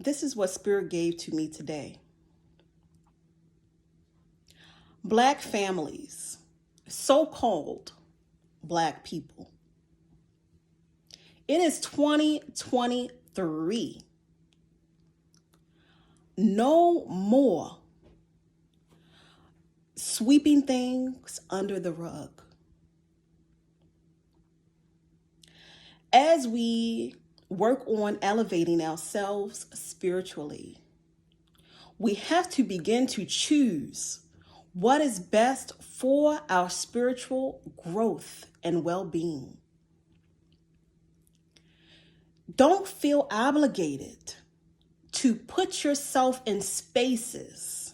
this is what Spirit gave to me today. Black families, so-called Black people. It is 2023. No more sweeping things under the rug. As we work on elevating ourselves spiritually, we have to begin to choose what is best for our spiritual growth and well-being. Don't feel obligated to put yourself in spaces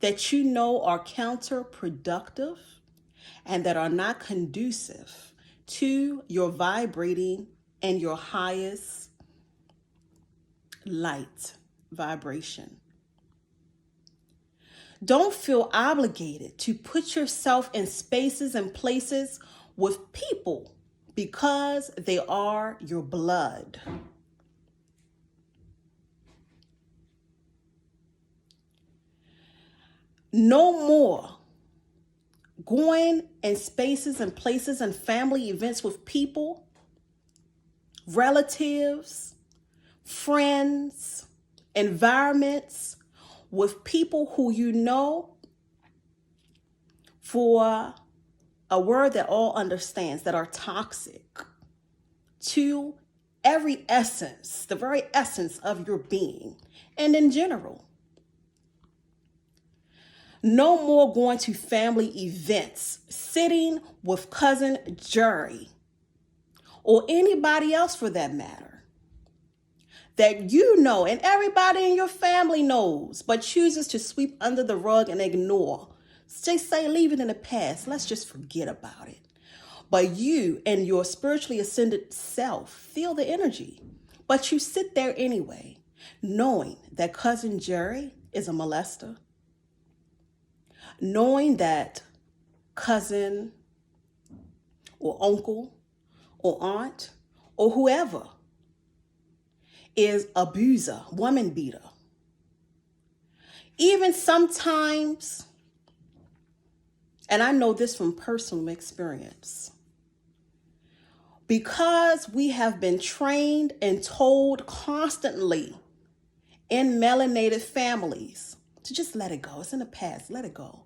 that you know are counterproductive and that are not conducive to your vibrating and your highest light vibration. Don't feel obligated to put yourself in spaces and places with people because they are your blood. No more going in spaces and places and family events with people, relatives, friends, environments, with people who you know, for a word that all understands, that are toxic to every essence, the very essence of your being, and in general. No more going to family events, sitting with cousin Jerry, or anybody else for that matter, that you know and everybody in your family knows, but chooses to sweep under the rug and ignore. Just say, leave it in the past. Let's just forget about it. But you and your spiritually ascended self feel the energy, but you sit there anyway, knowing that cousin Jerry is a molester, knowing that cousin or uncle or aunt or whoever is abuser, woman beater. Even sometimes, and I know this from personal experience, because we have been trained and told constantly in melanated families to just let it go. It's in the past, let it go.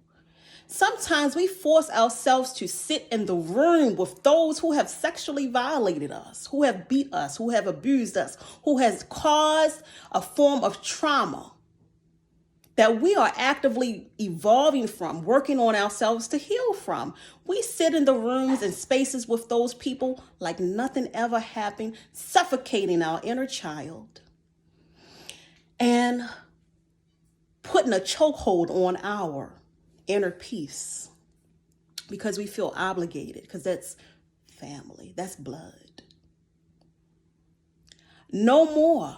Sometimes we force ourselves to sit in the room with those who have sexually violated us, who have beat us, who have abused us, who has caused a form of trauma that we are actively evolving from, working on ourselves to heal from. We sit in the rooms and spaces with those people like nothing ever happened, suffocating our inner child and putting a chokehold on our inner peace because we feel obligated, because that's family, that's blood. No more.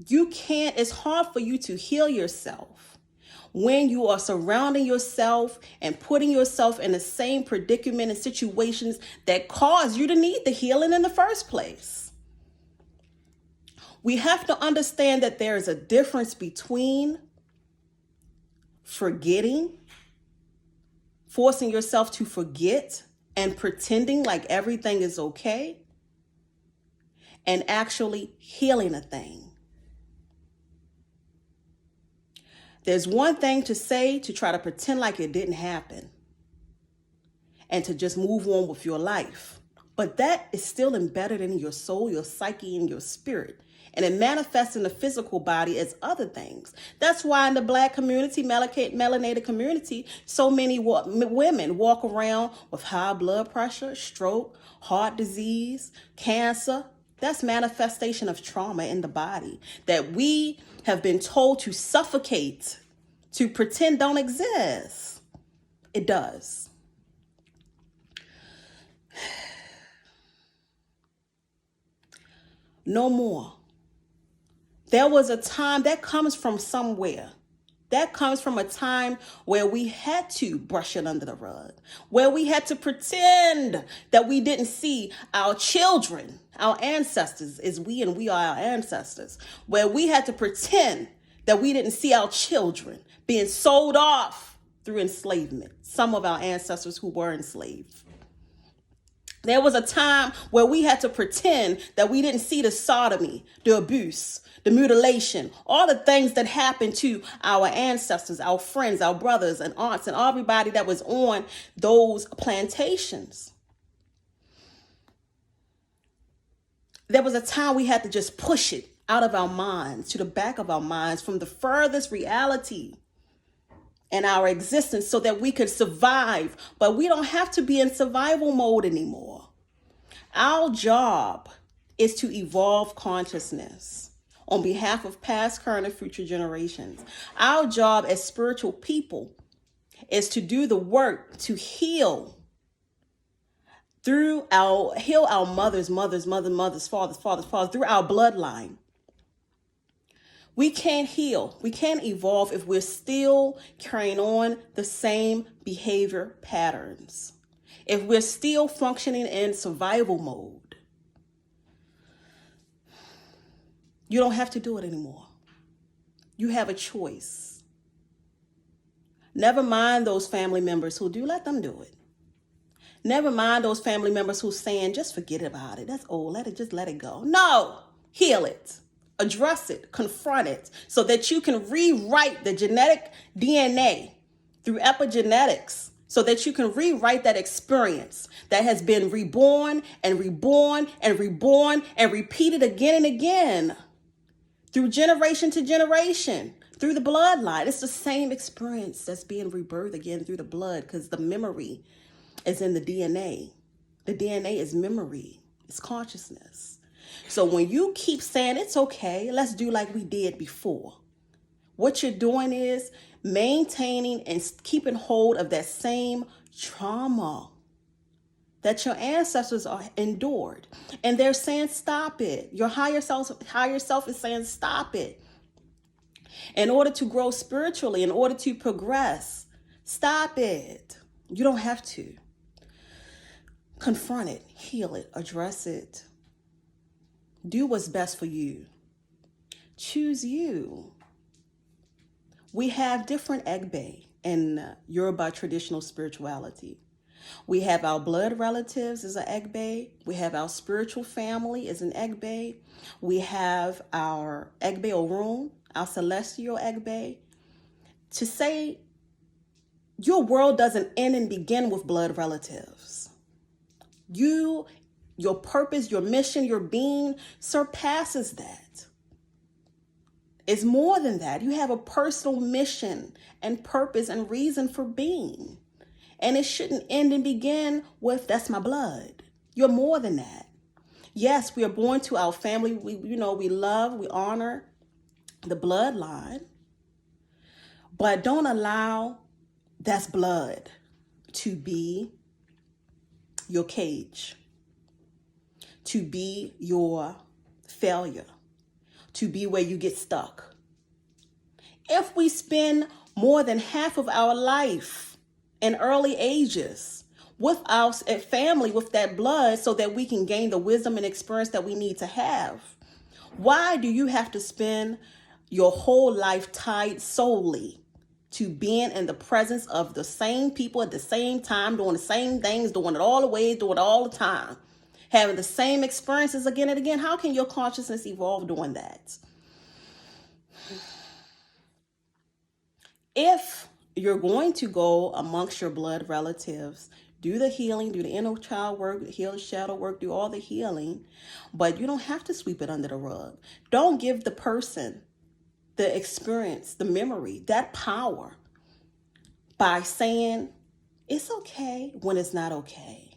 You can't, it's hard for you to heal yourself when you are surrounding yourself and putting yourself in the same predicament and situations that cause you to need the healing in the first place. We have to understand that there is a difference between forgetting, forcing yourself to forget and pretending like everything is okay, and actually healing a thing. There's one thing to say, to try to pretend like it didn't happen and to just move on with your life. But that is still embedded in your soul, your psyche, and your spirit. And it manifests in the physical body as other things. That's why in the Black community, melanated community, so many women walk around with high blood pressure, stroke, heart disease, cancer. That's manifestation of trauma in the body that we have been told to suffocate, to pretend don't exist. It does. No more. There was a time that comes from somewhere. That comes from a time where we had to brush it under the rug, where we had to pretend that we didn't see our children, our ancestors, as we and we are our ancestors, where we had to pretend that we didn't see our children being sold off through enslavement. Some of our ancestors who were enslaved. There was a time where we had to pretend that we didn't see the sodomy, the abuse, the mutilation, all the things that happened to our ancestors, our friends, our brothers and aunts, and everybody that was on those plantations. There was a time we had to just push it out of our minds, to the back of our minds, from the furthest reality in our existence so that we could survive. But we don't have to be in survival mode anymore. Our job is to evolve consciousness on behalf of past, current, and future generations. Our job as spiritual people is to do the work to heal our mothers, fathers, through our bloodline. We can't heal, we can't evolve if we're still carrying on the same behavior patterns, if we're still functioning in survival mode. You don't have to do it anymore. You have a choice. Never mind those family members who do, let them do it. Never mind those family members who's saying, just forget about it. That's old. Let it go. No, heal it. Address it, confront it, so that you can rewrite the genetic DNA through epigenetics, so that you can rewrite that experience that has been reborn and reborn and reborn and repeated again and again through generation to generation, through the bloodline. It's the same experience that's being rebirthed again through the blood, because the memory is in the DNA. The DNA is memory, it's consciousness. So when you keep saying it's okay, let's do like we did before, what you're doing is maintaining and keeping hold of that same trauma that your ancestors are endured. And they're saying, stop it. Your higher self is saying, stop it. In order to grow spiritually, in order to progress, stop it. You don't have to. Confront it, heal it, address it. Do what's best for you. Choose you. We have different Egbe in Yoruba traditional spirituality. We have our blood relatives as an Egbe. We have our spiritual family as an Egbe. We have our Egbe Orun, our celestial Egbe. To say your world doesn't end and begin with blood relatives. Your purpose, your mission, your being surpasses that. It's more than that. You have a personal mission and purpose and reason for being. And it shouldn't end and begin with, that's my blood. You're more than that. Yes, we are born to our family. We love, we honor the bloodline. But don't allow that's blood to be your cage, to be your failure, to be where you get stuck. If we spend more than half of our life in early ages with our family, with that blood, so that we can gain the wisdom and experience that we need to have, why do you have to spend your whole life tied solely to being in the presence of the same people at the same time, doing the same things, doing it all the ways, doing it all the time, having the same experiences again and again? How can your consciousness evolve doing that? If you're going to go amongst your blood relatives, do the healing, do the inner child work, heal the shadow work, do all the healing, but you don't have to sweep it under the rug. Don't give the person the experience, the memory, that power by saying it's okay when it's not okay.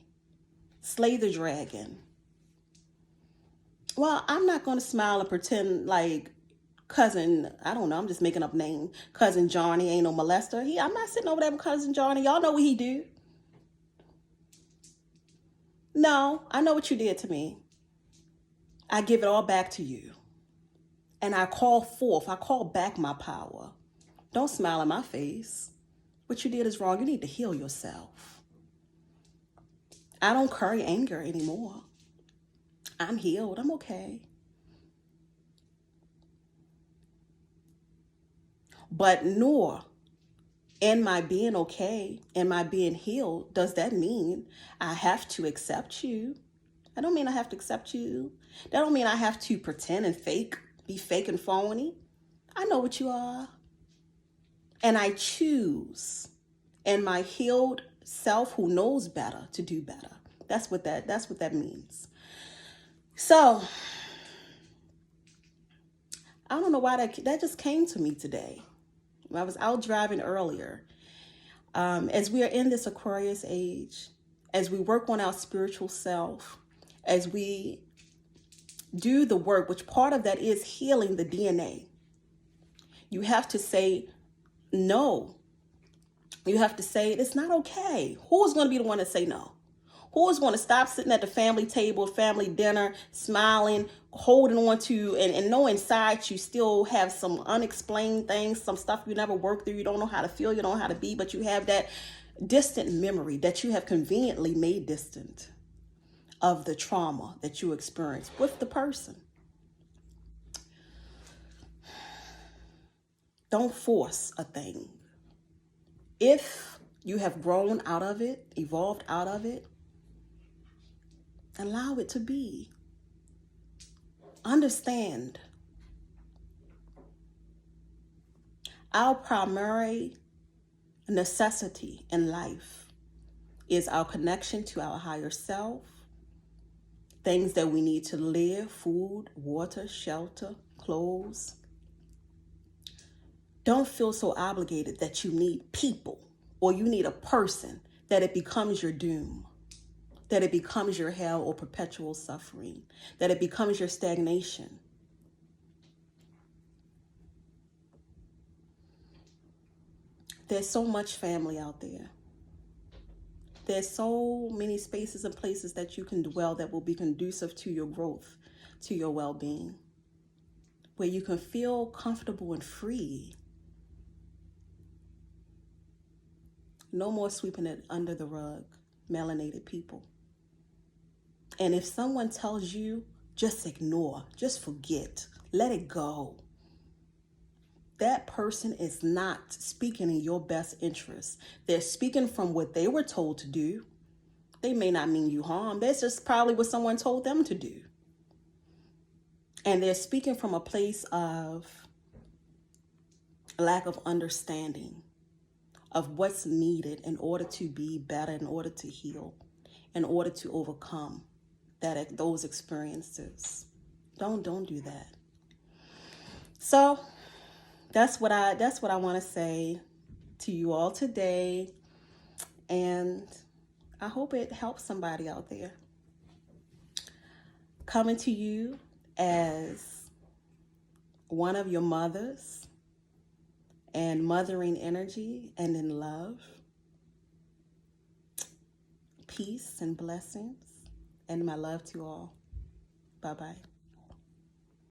Slay the dragon. Well, I'm not going to smile and pretend like cousin, I don't know, I'm just making up name, cousin Johnny ain't no molester. I'm not sitting over there with cousin Johnny. Y'all know what he do. No, I know what you did to me. I give it all back to you. And I call back my power. Don't smile in my face. What you did is wrong. You need to heal yourself. I don't carry anger anymore. I'm healed. I'm okay. But nor in my being okay and my being healed, does that mean I have to accept you? I don't mean I have to accept you. That don't mean I have to pretend and be fake and phony. I know what you are. And I choose in my healed self who knows better to do better. That's what that means. So I don't know why that just came to me today. I was out driving earlier. As we are in this Aquarius age, as we work on our spiritual self, as we do the work, which part of that is healing the DNA, you have to say no. You have to say it's not okay. Who's going to be the one to say no? Who is going to stop sitting at the family table, family dinner, smiling, holding on to, and know inside you still have some unexplained things, some stuff you never worked through, you don't know how to feel, you don't know how to be, but you have that distant memory that you have conveniently made distant of the trauma that you experienced with the person. Don't force a thing. If you have grown out of it, evolved out of it, allow it to be. Understand. Our primary necessity in life is our connection to our higher self, things that we need to live, food, water, shelter, clothes. Don't feel so obligated that you need people or you need a person that it becomes your doom, that it becomes your hell or perpetual suffering, that it becomes your stagnation. There's so much family out there. There's so many spaces and places that you can dwell that will be conducive to your growth, to your well-being, where you can feel comfortable and free. No more sweeping it under the rug, melanated people. And if someone tells you, just ignore, just forget, let it go. That person is not speaking in your best interest. They're speaking from what they were told to do. They may not mean you harm. That's just probably what someone told them to do. And they're speaking from a place of lack of understanding of what's needed in order to be better, in order to heal, in order to overcome those experiences. Don't do that. So that's what I want to say to you all today, and I hope it helps somebody out there. Coming to you as one of your mothers, and mothering energy and in love, peace and blessings, and my love to all. Bye-bye.